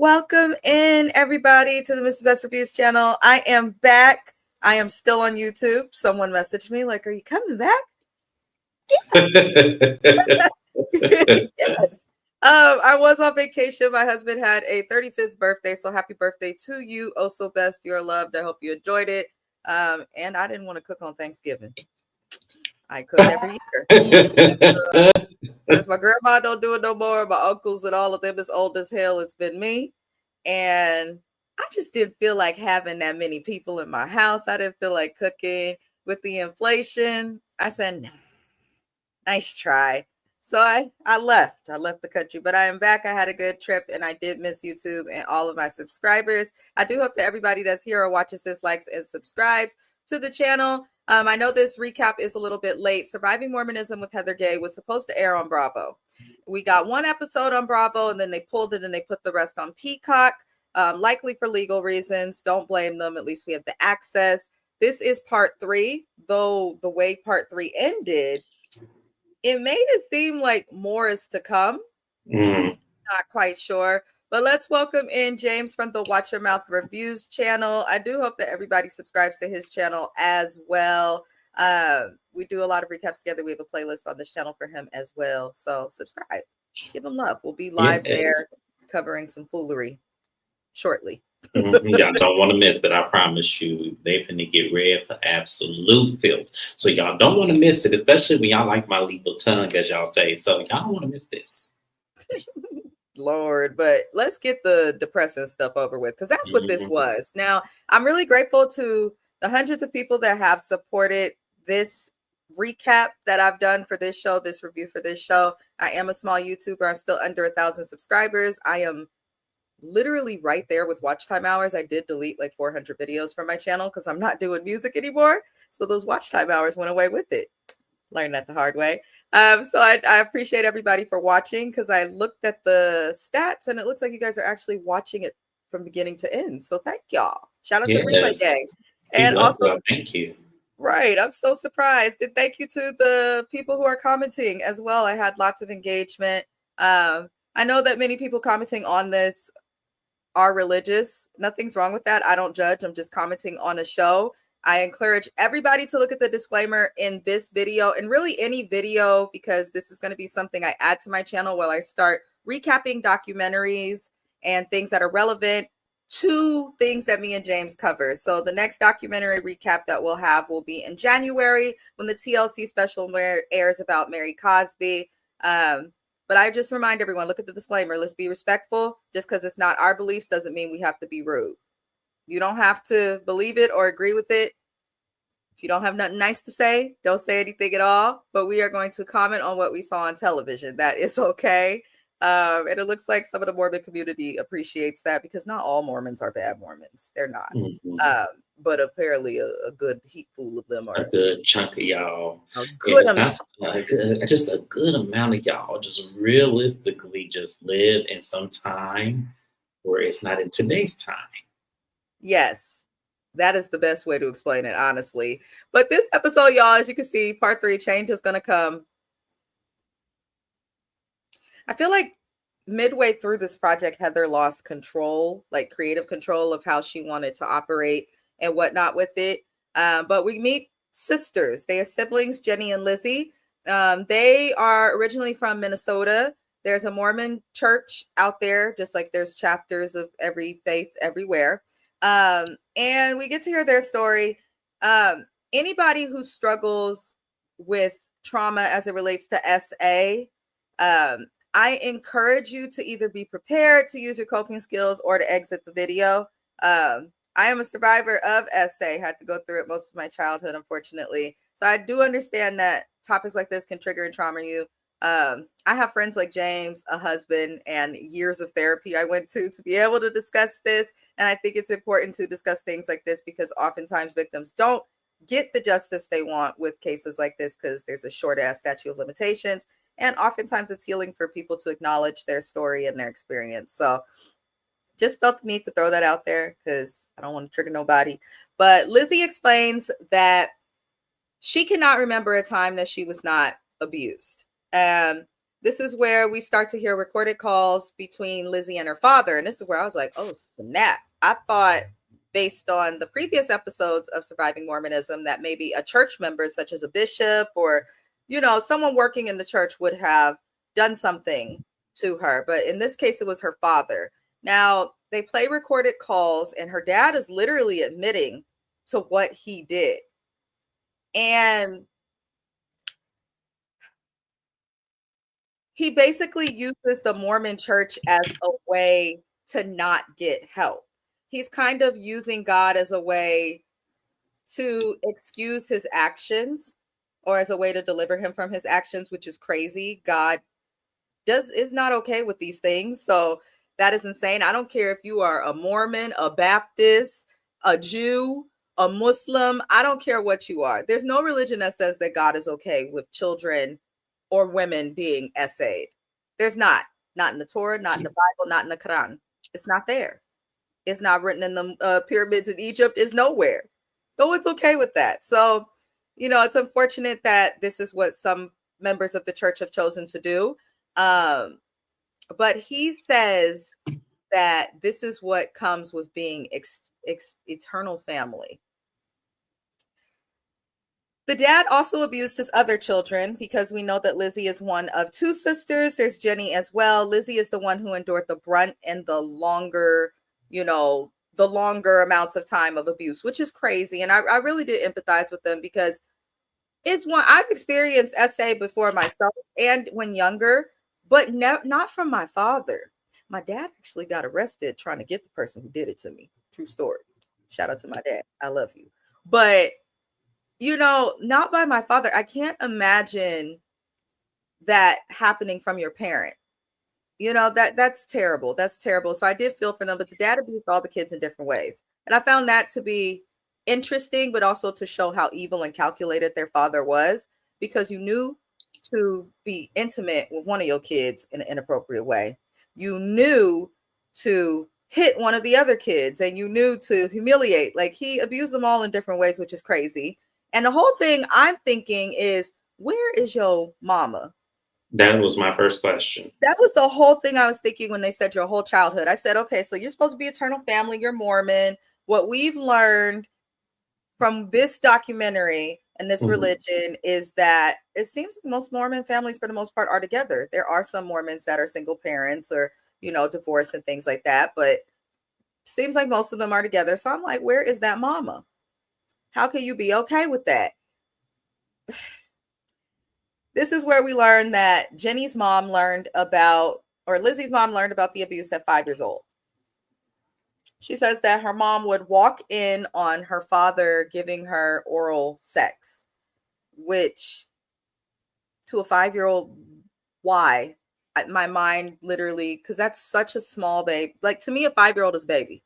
Welcome in, everybody, to the Mrs. Best Reviews channel. I am back. I am still on YouTube. Someone messaged me like, are you coming back? Yes. I was on vacation. My husband had a 35th birthday, so happy birthday to you. Oh, so best. You're loved. I hope you enjoyed it. And I didn't want to cook on Thanksgiving. I cook every year. Since my grandma don't do it no more, my uncles and all of them is old as hell. It's been me. And I just didn't feel like having that many people in my house. I didn't feel like cooking with the inflation. I said, nah, nice try. So I left. I left the country, but I am back. I had a good trip and I did miss YouTube and all of my subscribers. I do hope that everybody that's here or watches this likes and subscribes to the channel. I know this recap is a little bit late. Surviving Mormonism with Heather Gay was supposed to air on Bravo. We got one episode on Bravo and then they pulled it and they put the rest on Peacock, likely for legal reasons. Don't blame them. At least we have the access. This is part 3, though the way part 3 ended, it made it seem like more is to come. Not quite sure. But let's welcome in James from the Watch Your Mouth Reviews channel. I do hope that everybody subscribes to his channel as well. We do a lot of recaps together. We have a playlist on this channel for him as well. So subscribe. Give him love. We'll be live there covering some foolery shortly. Y'all don't want to miss it. I promise you. They finna get ready for absolute filth. So y'all don't want to miss it, especially when y'all like my lethal tongue, as y'all say. So y'all don't want to miss this. Lord, but let's get the depressing stuff over with, because that's what this was. Now, I'm really grateful to the hundreds of people that have supported this recap that I've done for this show, this review for this show. I am a small YouTuber. I'm still under 1,000 subscribers. I am literally right there with watch time hours. I did delete like 400 videos from my channel because I'm not doing music anymore. So those watch time hours went away with it. Learned that the hard way. So I appreciate everybody for watching, because I looked at the stats and it looks like you guys are actually watching it from beginning to end. So thank y'all. Shout out to Replay Gang. And also, thank you. Right. I'm so surprised. And thank you to the people who are commenting as well. I had lots of engagement. I know that many people commenting on this are religious. Nothing's wrong with that. I don't judge. I'm just commenting on a show. I encourage everybody to look at the disclaimer in this video and really any video, because this is going to be something I add to my channel while I start recapping documentaries and things that are relevant to things that me and James cover. So the next documentary recap that we'll have will be in January when the TLC special airs about Mary Cosby. But I just remind everyone, look at the disclaimer. Let's be respectful. Just because it's not our beliefs doesn't mean we have to be rude. You don't have to believe it or agree with it. If you don't have nothing nice to say, don't say anything at all. But we are going to comment on what we saw on television. That is okay. And it looks like some of the Mormon community appreciates that, because not all Mormons are bad Mormons. They're not. But apparently a good heapful of them are. A good chunk of y'all. A good amount. Just a good amount of y'all just realistically just live in some time where it's not in today's time. Yes, that is the best way to explain it, honestly. But this episode, y'all, as you can see, part 3, change is going to come. I feel like midway through this project, Heather lost control, like creative control of how she wanted to operate and whatnot with it. But we meet sisters. They are siblings, Jenny and Lizzie. They are originally from Minnesota. There's a Mormon church out there, just like there's chapters of every faith everywhere. And we get to hear their story. Anybody who struggles with trauma as it relates to SA, I encourage you to either be prepared to use your coping skills or to exit the video. I am a survivor of SA, had to go through it most of my childhood, unfortunately. So I do understand that topics like this can trigger and trauma you. I have friends like James, a husband, and years of therapy I went to be able to discuss this. And I think it's important to discuss things like this, because oftentimes victims don't get the justice they want with cases like this, because there's a short ass statute of limitations. And oftentimes it's healing for people to acknowledge their story and their experience. So just felt the need to throw that out there, because I don't want to trigger nobody. But Lizzie explains that she cannot remember a time that she was not abused. this is where we start to hear recorded calls between Lizzie and her father. And this is where I was like, oh, snap. I thought, based on the previous episodes of Surviving Mormonism, that maybe a church member, such as a bishop or, someone working in the church would have done something to her. But in this case, it was her father. Now, they play recorded calls, and her dad is literally admitting to what he did. And he basically uses the Mormon church as a way to not get help. He's kind of using God as a way to excuse his actions, or as a way to deliver him from his actions, which is crazy. God is not okay with these things. So that is insane. I don't care if you are a Mormon, a Baptist, a Jew, a Muslim. I don't care what you are. There's no religion that says that God is okay with children or women being essayed. There's not in the Torah, not in the Bible, not in the Quran. It's not there. It's not written in the pyramids in Egypt. It's nowhere. No one's okay with that. So, it's unfortunate that this is what some members of the church have chosen to do. But he says that this is what comes with being eternal family. The dad also abused his other children, because we know that Lizzie is one of two sisters. There's Jenny as well. Lizzie is the one who endured the brunt and the longer amounts of time of abuse, which is crazy. And I really did empathize with them, because it's one I've experienced SA before myself and when younger, but not from my father. My dad actually got arrested trying to get the person who did it to me. True story. Shout out to my dad. I love you. But not by my father. I can't imagine that happening from your parent. That's terrible. That's terrible. So I did feel for them, but the dad abused all the kids in different ways. And I found that to be interesting, but also to show how evil and calculated their father was, because you knew to be intimate with one of your kids in an inappropriate way. You knew to hit one of the other kids, and you knew to humiliate. Like, he abused them all in different ways, which is crazy. And the whole thing I'm thinking is, where is your mama? That was my first question. That was the whole thing I was thinking when they said your whole childhood. I said, okay, so you're supposed to be eternal family. You're Mormon. What we've learned from this documentary and this religion is that it seems like most Mormon families, for the most part, are together. There are some Mormons that are single parents or, divorced and things like that. But seems like most of them are together. So I'm like, where is that mama? How can you be okay with that? This is where we learn that Lizzie's mom learned about the abuse at 5 years old. She says that her mom would walk in on her father giving her oral sex, which to a 5-year-old, why? My mind literally, because that's such a small babe. Like, to me, a 5-year-old is baby.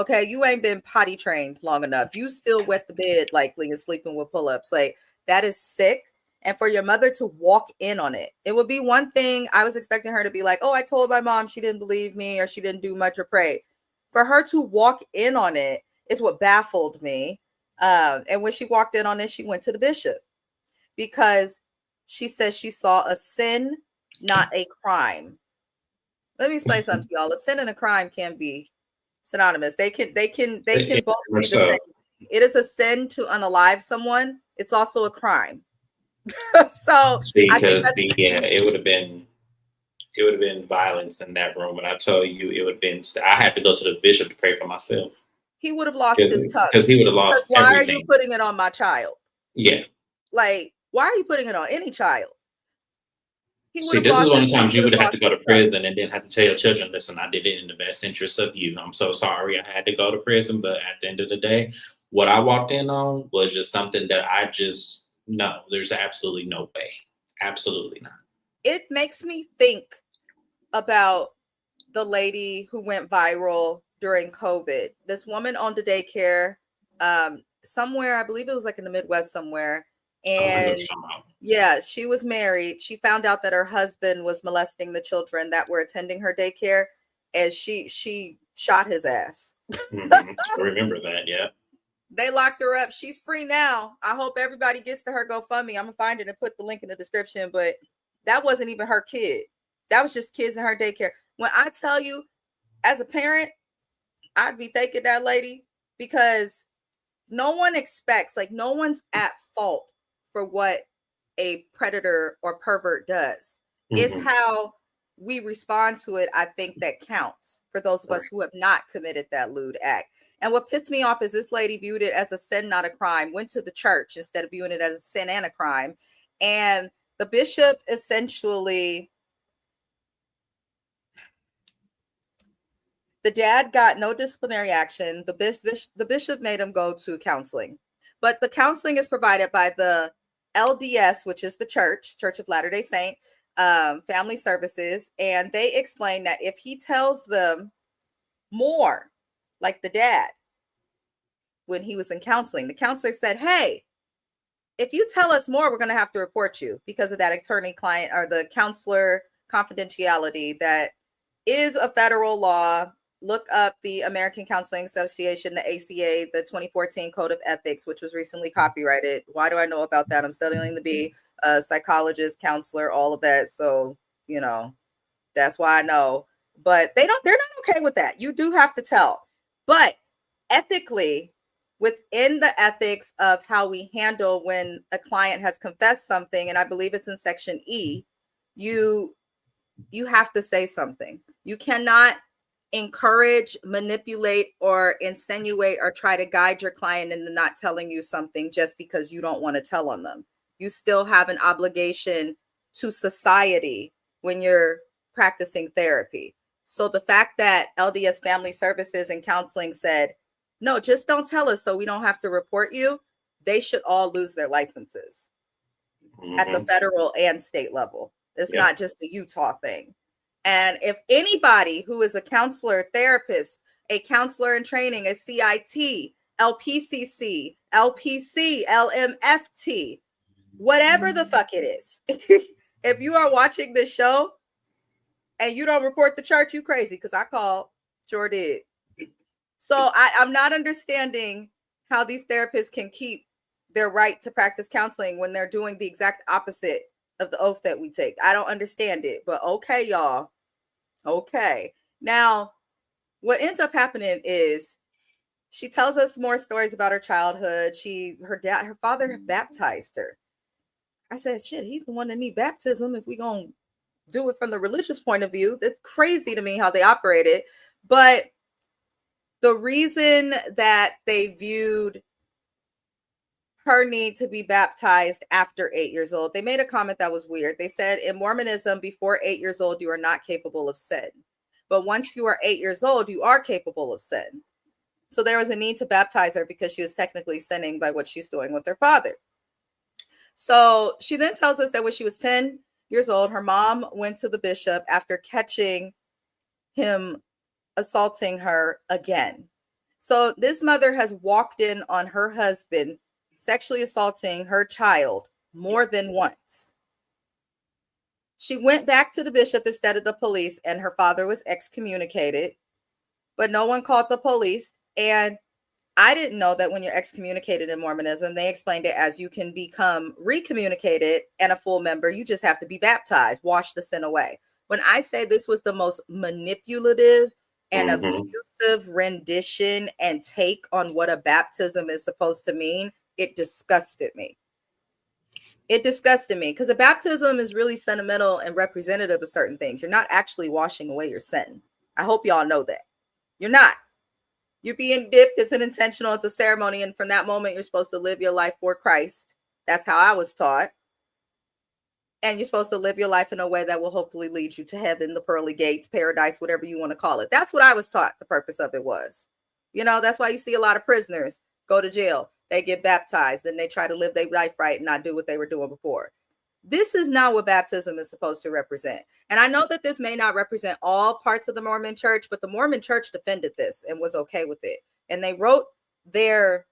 Okay, you ain't been potty trained long enough. You still wet the bed likely and sleeping with pull-ups. Like, that is sick. And for your mother to walk in on it, it would be one thing. I was expecting her to be like, oh, I told my mom, she didn't believe me, or she didn't do much or pray. For her to walk in on it is what baffled me. And when she walked in on it, she went to the bishop, because she says she saw a sin, not a crime. Let me explain something to y'all. A sin and a crime can be synonymous. They can both be the same. It is a sin to unalive someone. It's also a crime. So because it would have been violence in that room, and I tell you, it would have been. I had to go to the bishop to pray for myself. He would have lost his tongue, because he would have lost. Why everything. Are you putting it on my child? Yeah. Like, why are you putting it on any child? See, this is one of the times you would have to go to prison and then have to tell your children, listen, I did it in the best interest of you. I'm so sorry I had to go to prison. But at the end of the day, what I walked in on was just something that no, there's absolutely no way. Absolutely not. It makes me think about the lady who went viral during COVID. This woman owned a daycare somewhere, I believe it was like in the Midwest somewhere. And yeah, she was married. She found out that her husband was molesting the children that were attending her daycare, and she shot his ass. I remember that, yeah. They locked her up. She's free now. I hope everybody gets to her GoFundMe. I'm gonna find it and put the link in the description. But That wasn't even her kid. That was just kids in her daycare. When I tell you, as a parent, I'd be thanking that lady, because no one expects, like, no one's at fault for what a predator or pervert does. It's how we respond to it, I think, that counts for those of us who have not committed that lewd act. And what pissed me off is this lady viewed it as a sin, not a crime, went to the church instead of viewing it as a sin and a crime. And the bishop essentially, the dad got no disciplinary action. The bishop made him go to counseling. But the counseling is provided by the LDS, which is the Church of Latter-day Saint, Family Services. And they explain that if he tells them more, like the dad, when he was in counseling, the counselor said, hey, if you tell us more, we're going to have to report you because of that attorney-client or the counselor confidentiality that is a federal law. Look up the American Counseling Association, the ACA, the 2014 Code of Ethics, which was recently copyrighted. Why do I know about that? I'm studying to be a psychologist, counselor, all of that. So, you know, that's why I know. But they're not okay with that. You do have to tell. But ethically, within the ethics of how we handle when a client has confessed something, and I believe it's in section E, you have to say something. You cannot encourage, manipulate, or insinuate or try to guide your client into not telling you something just because you don't want to tell on them. You still have an obligation to society when you're practicing therapy. So the fact that LDS Family Services and Counseling said, no, just don't tell us so we don't have to report you, they should all lose their licenses at the federal and state level. It's not just a Utah thing. And if anybody who is a counselor, therapist, a counselor in training, a CIT, LPCC, LPC, LMFT, whatever the fuck it is, if you are watching this show and you don't report the church, you crazy, because I called, sure did. So I'm not understanding how these therapists can keep their right to practice counseling when they're doing the exact opposite of the oath that we take. I don't understand it, but okay, y'all. Okay. Now, what ends up happening is she tells us more stories about her childhood. Her father baptized her. I said, shit, he's the one that need baptism if we gonna do it from the religious point of view. That's crazy to me how they operated. But the reason that they viewed her need to be baptized after 8 years old, they made a comment that was weird. They said in Mormonism, before 8 years old, you are not capable of sin. But once you are 8 years old, you are capable of sin. So there was a need to baptize her because she was technically sinning by what she's doing with her father. So she then tells us that when she was 10 years old, her mom went to the bishop after catching him assaulting her again. So this mother has walked in on her husband sexually assaulting her child more than once. She went back to the bishop instead of the police, and her father was excommunicated, but no one called the police. And I didn't know that when you're excommunicated in Mormonism, they explained it as you can become recommunicated and a full member. You just have to be baptized, wash the sin away. When I say this was the most manipulative and abusive rendition and take on what a baptism is supposed to mean, it disgusted me. It disgusted me because a baptism is really sentimental and representative of certain things. You're not actually washing away your sin. I hope y'all know that. You're not. You're being dipped. It's an intentional. It's a ceremony. And from that moment, you're supposed to live your life for Christ. That's how I was taught. And you're supposed to live your life in a way that will hopefully lead you to heaven, the pearly gates, paradise, whatever you want to call it. That's what I was taught the purpose of it was. You know, that's why you see a lot of prisoners go to jail. They get baptized. Then they try to live their life right and not do what they were doing before. This is not what baptism is supposed to represent. And I know that this may not represent all parts of the Mormon church, but the Mormon church defended this and was okay with it. And they wrote their,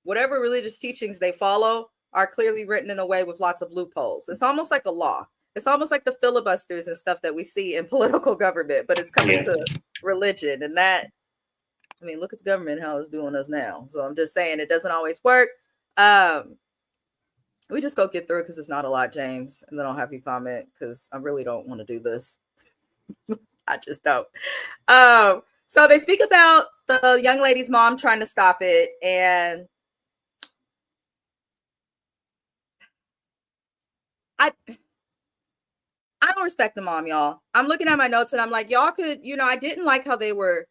whatever religious teachings they follow are clearly written in a way with lots of loopholes. It's almost like a law. It's almost like the filibusters and stuff that we see in political government, but it's coming to religion. And that, I mean, look at the government, how it's doing us now. So I'm just saying it doesn't always work. We just go get through it because it's not a lot, James, and then I'll have you comment because I really don't want to do this. I just don't. So they speak about the young lady's mom trying to stop it, and I don't respect the mom, y'all. I'm looking at my notes and I'm like, y'all could, I didn't like how they were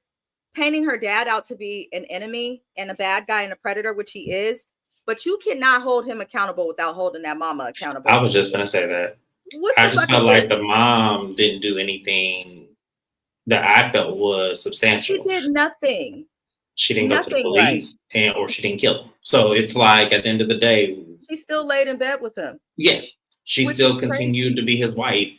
painting her dad out to be an enemy and a bad guy and a predator, which he is. But you cannot hold him accountable without holding that mama accountable. I was just gonna say that. I just felt like the mom didn't do anything that I felt was substantial. She did nothing. She didn't go to the police, or she didn't kill him. So it's like at the end of the day, she still laid in bed with him. Yeah, she still continued to be his wife.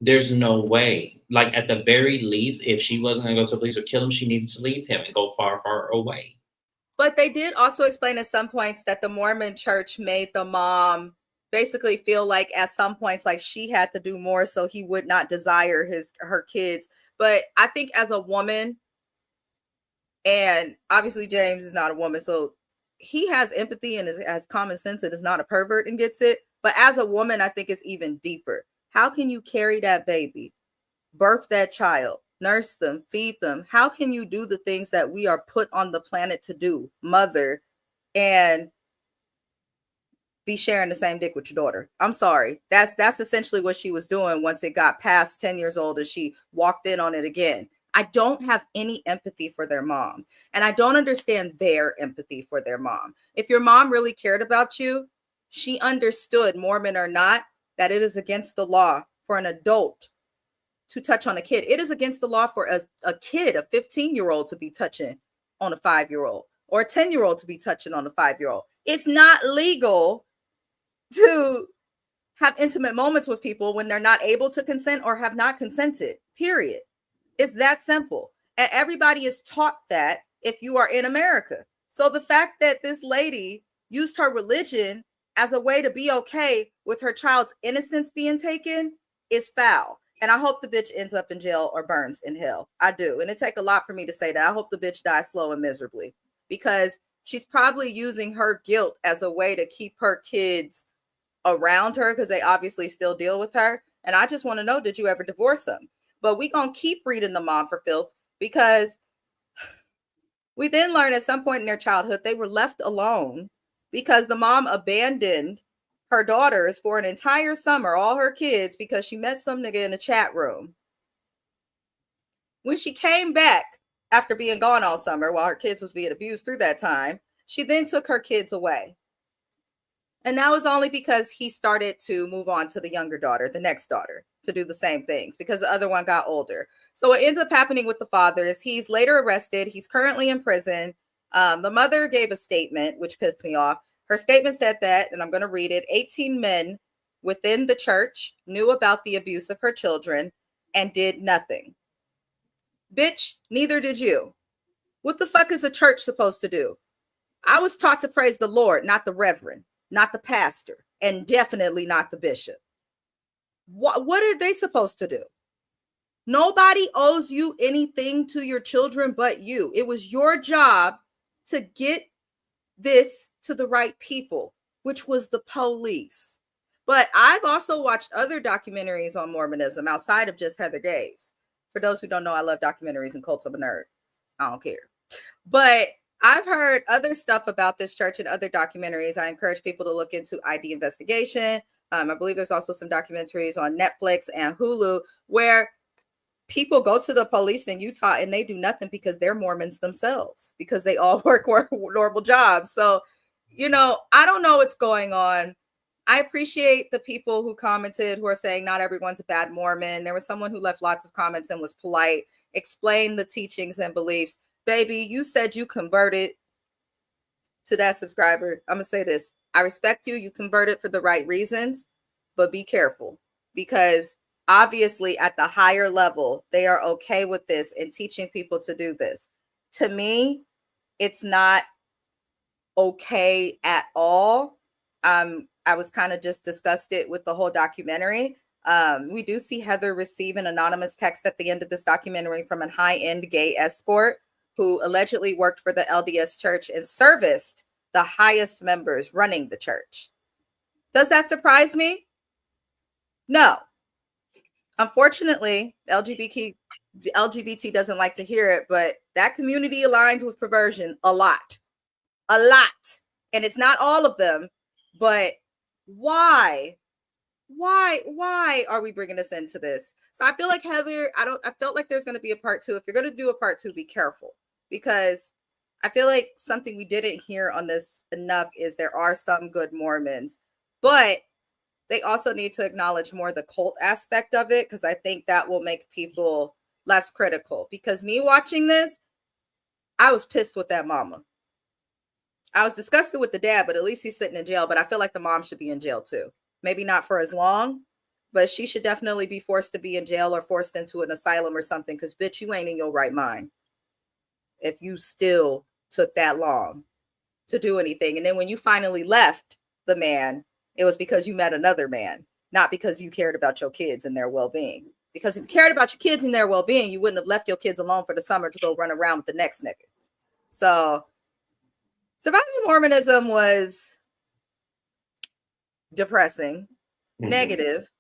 There's no way. Like at the very least, if she wasn't gonna go to the police or kill him, she needed to leave him and go far, far away. But they did also explain at some points that the Mormon church made the mom basically feel like at some points like she had to do more so he would not desire her kids. But I think as a woman, and obviously James is not a woman, so he has empathy and has common sense and is not a pervert and gets it. But as a woman, I think it's even deeper. How can you carry that baby, birth that child, nurse them, feed them? How can you do the things that we are put on the planet to do, mother, and be sharing the same dick with your daughter? I'm sorry. That's essentially what she was doing once it got past 10 years old and she walked in on it again. I don't have any empathy for their mom, and I don't understand their empathy for their mom. If your mom really cared about you, she understood, Mormon or not, that it is against the law for an adult to touch on a kid. It is against the law for a kid, a 15-year-old, to be touching on a 5-year-old, or a 10-year-old to be touching on a 5-year-old. It's not legal to have intimate moments with people when they're not able to consent or have not consented, period. It's that simple. And everybody is taught that if you are in America. So the fact that this lady used her religion as a way to be okay with her child's innocence being taken is foul. And I hope the bitch ends up in jail or burns in hell. I do. And it take a lot for me to say that. I hope the bitch dies slow and miserably, because she's probably using her guilt as a way to keep her kids around her, because they obviously still deal with her. And I just want to know, did you ever divorce them? But we gonna keep reading the mom for filth, because we then learn at some point in their childhood they were left alone because the mom abandoned her daughters for an entire summer, all her kids, because she met some nigga in a chat room. When she came back after being gone all summer while her kids was being abused through that time, she then took her kids away. And that was only because he started to move on to the younger daughter, the next daughter, to do the same things, because the other one got older. So what ends up happening with the father is he's later arrested. He's currently in prison. The mother gave a statement, which pissed me off. Her statement said that, and I'm going to read it, 18 men within the church knew about the abuse of her children and did nothing. Bitch, neither did you. What the fuck is a church supposed to do? I was taught to praise the Lord, not the reverend, not the pastor, and definitely not the bishop. What are they supposed to do? Nobody owes you anything to your children but you. It was your job to get this to the right people, which was the police. But I've also watched other documentaries on Mormonism outside of just Heather Gay's. For those who don't know, I love documentaries and Cults of a Nerd. I don't care. But I've heard other stuff about this church and other documentaries. I encourage people to look into ID Investigation. I believe there's also some documentaries on Netflix and Hulu where people go to the police in Utah and they do nothing because they're Mormons themselves, because they all work normal jobs. So, I don't know what's going on. I appreciate the people who commented who are saying not everyone's a bad Mormon. There was someone who left lots of comments and was polite, explained the teachings and beliefs. Baby, you said you converted. To that subscriber, I'm going to say this. I respect you. You converted for the right reasons, but be careful, because obviously at the higher level, they are okay with this and teaching people to do this. To me, it's not okay at all. I was kind of just disgusted with the whole documentary. We do see Heather receive an anonymous text at the end of this documentary from a high-end gay escort who allegedly worked for the LDS church and serviced the highest members running the church. Does that surprise me? No. Unfortunately, LGBT doesn't like to hear it, but that community aligns with perversion a lot. And it's not all of them, but why are we bringing us into this? So I feel like Heather, I felt like there's going to be a part 2. If you're going to do a part 2, be careful, because I feel like something we didn't hear on this enough is there are some good Mormons, but they also need to acknowledge more the cult aspect of it, because I think that will make people less critical. Because me watching this, I was pissed with that mama. I was disgusted with the dad, but at least he's sitting in jail. But I feel like the mom should be in jail too. Maybe not for as long, but she should definitely be forced to be in jail or forced into an asylum or something, because bitch, you ain't in your right mind if you still took that long to do anything. And then when you finally left the man, it was because you met another man, not because you cared about your kids and their well-being. Because if you cared about your kids and their well-being, you wouldn't have left your kids alone for the summer to go run around with the next nigga. So surviving Mormonism was depressing, negative.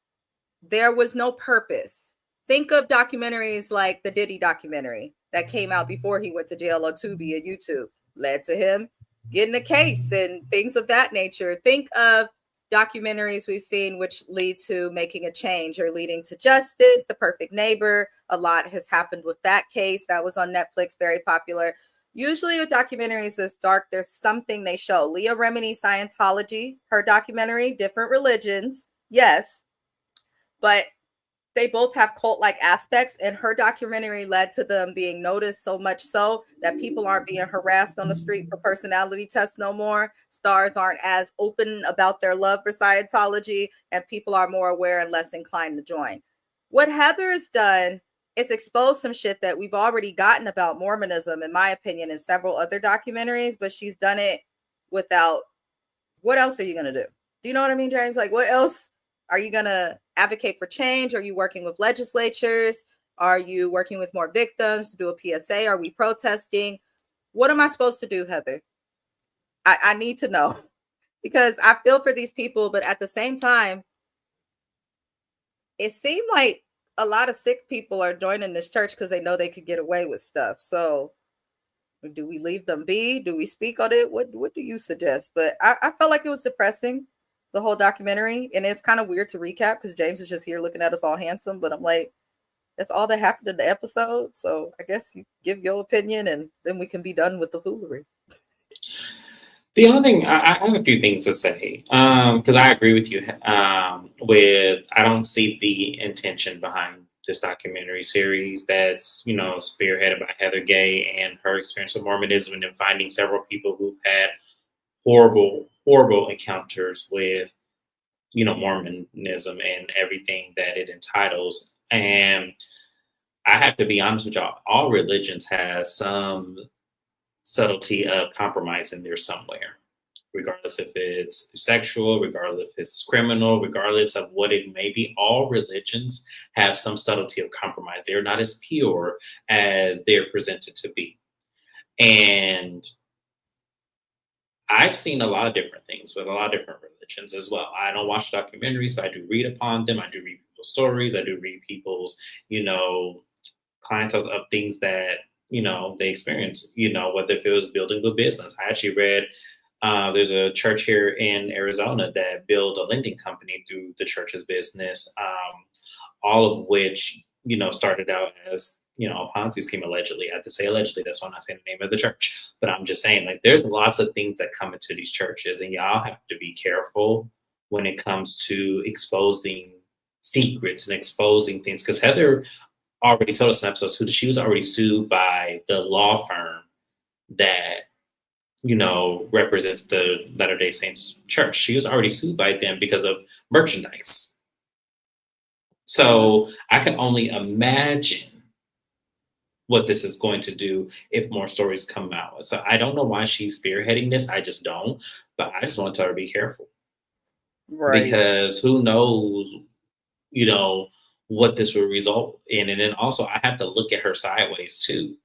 There was no purpose. Think of documentaries like the Diddy documentary that came out before he went to jail on Tubi and YouTube, led to him getting a case and things of that nature. Think of documentaries we've seen which lead to making a change or leading to justice. The Perfect Neighbor, a lot has happened with that case. That was on Netflix, very popular. Usually with documentaries this dark, there's something they show. Leah Remini, Scientology, her documentary, different religions, yes, but they both have cult-like aspects, and her documentary led to them being noticed, so much so that people aren't being harassed on the street for personality tests no more. Stars aren't as open about their love for Scientology, and people are more aware and less inclined to join. What Heather has done is expose some shit that we've already gotten about Mormonism, in my opinion, in several other documentaries, but she's done it without, what else are you going to do? Do you know what I mean, James? Like, what else? Are you going to advocate for change? Are you working with legislatures? Are you working with more victims to do a PSA? Are we protesting? What am I supposed to do, Heather? I need to know, because I feel for these people, but at the same time, it seemed like a lot of sick people are joining this church because they know they could get away with stuff. So do we leave them be? Do we speak on it? What do you suggest? But I felt like it was depressing, the whole documentary. And it's kind of weird to recap because James is just here looking at us all handsome. But I'm like, that's all that happened in the episode. So I guess you give your opinion and then we can be done with the foolery. The only thing, I have a few things to say, because I agree with you. I don't see the intention behind this documentary series that's, spearheaded by Heather Gay and her experience with Mormonism, and then finding several people who've had horrible, horrible encounters with, Mormonism and everything that it entitles. And I have to be honest with y'all, all religions have some subtlety of compromise in there somewhere, regardless if it's sexual, regardless if it's criminal, regardless of what it may be. All religions have some subtlety of compromise. They're not as pure as they're presented to be. And I've seen a lot of different things with a lot of different religions as well. I don't watch documentaries, but I do read upon them. I do read people's stories. I do read people's, clientele of things that they experience, whether if it was building a business. I actually read, there's a church here in Arizona that built a lending company through the church's business, all of which, started out as, a Ponzi scheme, allegedly. I have to say allegedly, that's why I'm not saying the name of the church, but I'm just saying, like, there's lots of things that come into these churches, and y'all have to be careful when it comes to exposing secrets and exposing things. Because Heather already told us in episode 2 that she was already sued by the law firm that, represents the Latter-day Saints church. She was already sued by them because of merchandise. So I can only imagine what this is going to do if more stories come out. So I don't know why she's spearheading this. I just don't. But I just want to tell her to be careful. Right. Because who knows, what this will result in. And then also I have to look at her sideways too.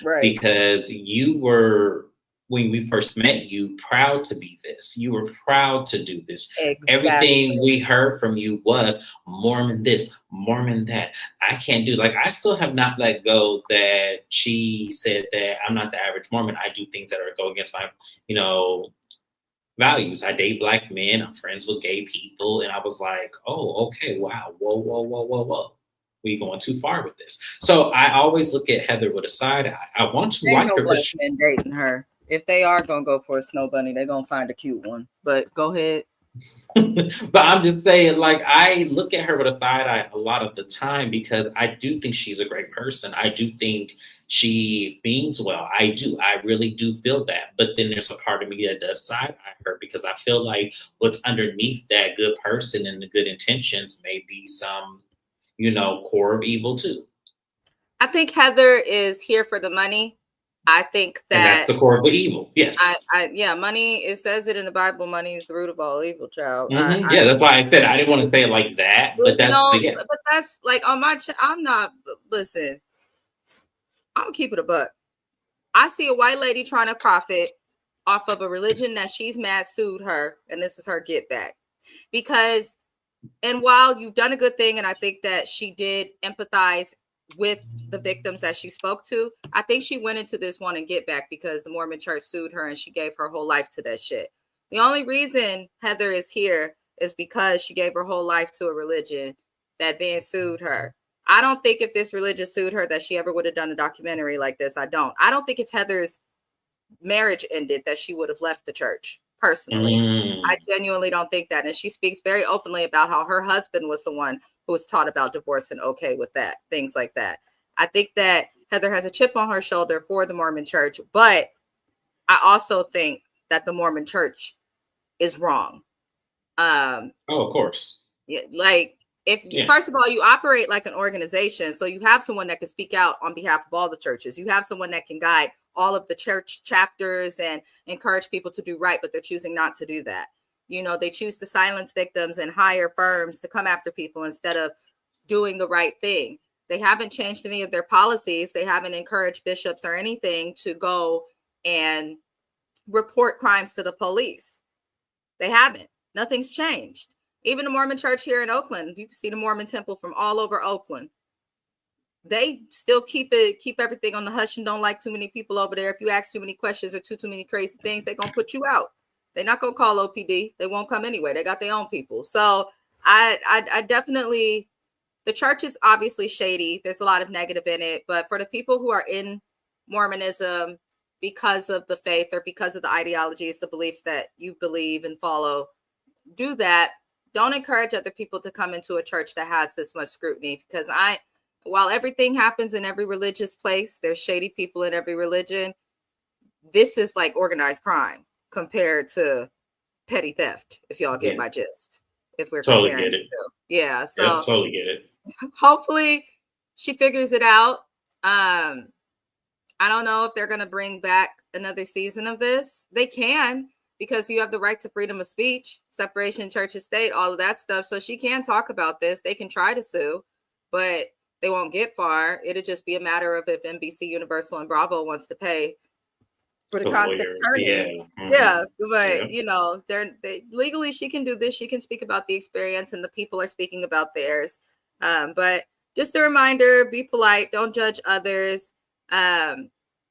Right. Because you were, when we first met you, proud to be this. You were proud to do this. Exactly. Everything we heard from you was Mormon this, Mormon that. I can't do, like, I still have not let go that she said that I'm not the average Mormon. I do things that are go against my, values. I date black men. I'm friends with gay people. And I was like, oh, okay, wow. Whoa, whoa, whoa, whoa, whoa. We going too far with this. So I always look at Heather with a side eye. I want to like her, but men dating her. If they are gonna go for a snow bunny, they're gonna find a cute one. But go ahead. But I'm just saying, like, I look at her with a side eye a lot of the time because I do think she's a great person. I do think she means well. I do. I really do feel that. But then there's a part of me that does side eye her because I feel like what's underneath that good person and the good intentions may be some, core of evil too. I think Heather is here for the money. I think that, and that's the core of the evil. Yes. Money, it says it in the Bible, money is the root of all evil, child. Mm-hmm. That's why I said I didn't want to say it like that, but that's but that's like on my I'm not, listen, I'm gonna keep it a buck. I see a white lady trying to profit off of a religion that she's mad sued her, and this is her get back. Because, and while you've done a good thing, and I think that she did empathize with the victims that she spoke to, I think she went into this one and get back because the Mormon church sued her and she gave her whole life to that shit. The only reason Heather is here is because she gave her whole life to a religion that then sued her. I don't think if this religion sued her that she ever would have done a documentary like this. I don't think if Heather's marriage ended that she would have left the church. Personally, I genuinely don't think that. And she speaks very openly about how her husband was the one who was taught about divorce and okay with that, things like that. I think that Heather has a chip on her shoulder for the Mormon church, but I also think that the Mormon church is wrong. Of course. Like, first of all, you operate like an organization. So you have someone that can speak out on behalf of all the churches. You have someone that can guide all of the church chapters and encourage people to do right, but they're choosing not to do that. They choose to silence victims and hire firms to come after people instead of doing the right thing. They haven't changed any of their policies. They haven't encouraged bishops or anything to go and report crimes to the police. They haven't. Nothing's changed. Even the Mormon church here in Oakland, you can see the Mormon temple from all over Oakland. They still keep everything on the hush and don't like too many people over there. If you ask too many questions or too many crazy things, they're going to put you out. They're not going to call OPD. They won't come anyway. They got their own people. So I definitely, the church is obviously shady. There's a lot of negative in it. But for the people who are in Mormonism because of the faith or because of the ideologies, the beliefs that you believe and follow, do that. Don't encourage other people to come into a church that has this much scrutiny, because while everything happens in every religious place, there's shady people in every religion. This is like organized crime compared to petty theft, if y'all get my gist. If we're totally get it. Yeah. So totally get it. Hopefully she figures it out. I don't know if they're going to bring back another season of this. They can, because you have the right to freedom of speech, separation church and state, all of that stuff. So she can talk about this. They can try to sue, but they won't get far. It'll just be a matter of if NBC, Universal, and Bravo wants to pay for the constant attorneys. Yeah. But they legally she can do this. She can speak about the experience, and the people are speaking about theirs. But just a reminder: be polite. Don't judge others.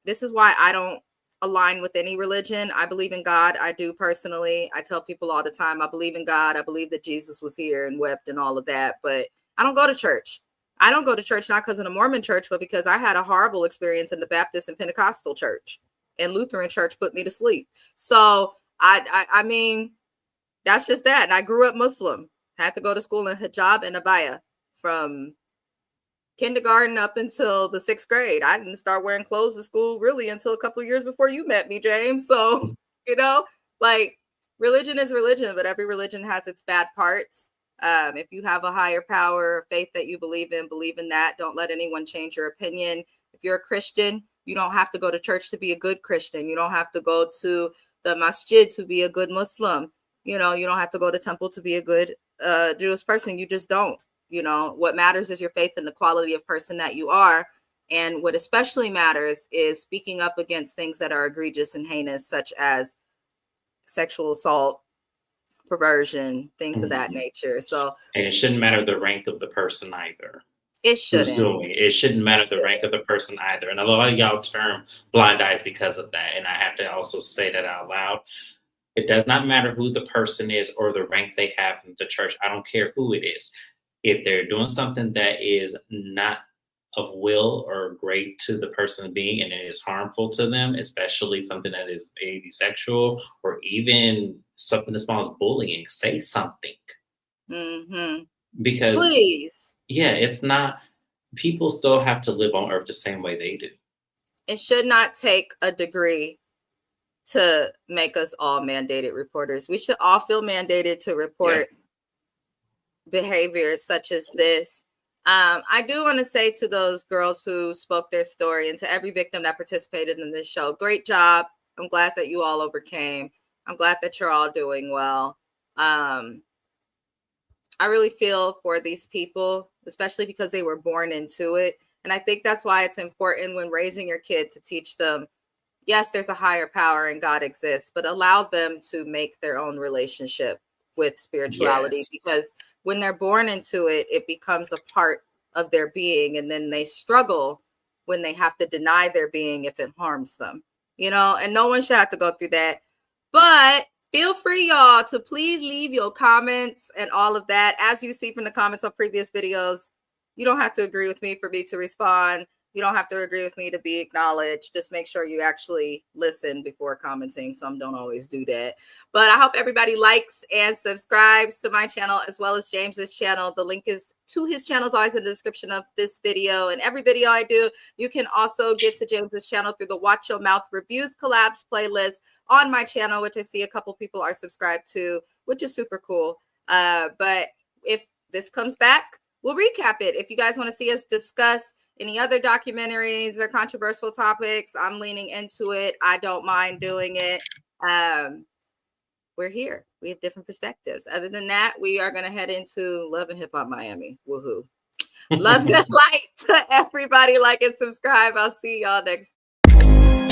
This is why I don't align with any religion. I believe in God. I do personally. I tell people all the time, I believe in God. I believe that Jesus was here and wept and all of that. But I don't go to church. I don't go to church not because of the Mormon church, but because I had a horrible experience in the Baptist and Pentecostal church, and Lutheran church put me to sleep. So I mean, that's just that. And I grew up Muslim, had to go to school in hijab and abaya from kindergarten up until the 6th grade. I didn't start wearing clothes to school really until a couple of years before you met me, James. So, like, religion is religion, but every religion has its bad parts. If you have a higher power, faith that you believe in that. Don't let anyone change your opinion. If you're a Christian, you don't have to go to church to be a good Christian. You don't have to go to the masjid to be a good Muslim. You don't have to go to temple to be a good Jewish person. You just don't. What matters is your faith and the quality of person that you are. And what especially matters is speaking up against things that are egregious and heinous, such as sexual assault, perversion, things of that nature. So, and it shouldn't matter the rank of the person either. It shouldn't. It shouldn't matter the rank of the person either. And a lot of y'all term blind eyes because of that. And I have to also say that out loud. It does not matter who the person is or the rank they have in the church. I don't care who it is. If they're doing something that is not of will or great to the person being, and it is harmful to them, especially something that is asexual or even something as small as bullying, say something. Because please. Yeah, it's not, people still have to live on earth the same way they do. It should not take a degree to make us all mandated reporters. We should all feel mandated to report behaviors such as this. I do want to say to those girls who spoke their story and to every victim that participated in this show, great job. I'm glad that you all overcame. I'm glad that you're all doing well. I really feel for these people, especially because they were born into it. And I think that's why it's important when raising your kid to teach them, yes, there's a higher power and God exists, but allow them to make their own relationship with spirituality, because when they're born into it, it becomes a part of their being. And then they struggle when they have to deny their being if it harms them, you know, and no one should have to go through that. But feel free, y'all, to please leave your comments and all of that. As you see from the comments on previous videos, you don't have to agree with me for me to respond. You don't have to agree with me to be acknowledged. Just make sure you actually listen before commenting. Some don't always do that. But I hope everybody likes and subscribes to my channel as well as James's channel. The link is to his channel is always in the description of this video. And every video I do, you can also get to James's channel through the Watch Your Mouth Reviews Collabs playlist on my channel, which I see a couple people are subscribed to, which is super cool. But if this comes back, we'll recap it. If you guys want to see us discuss any other documentaries or controversial topics, I'm leaning into it. I don't mind doing it. We're here. We have different perspectives. Other than that, we are going to head into Love and Hip Hop Miami. Woohoo. Love and light to everybody. Like and subscribe. I'll see y'all next time.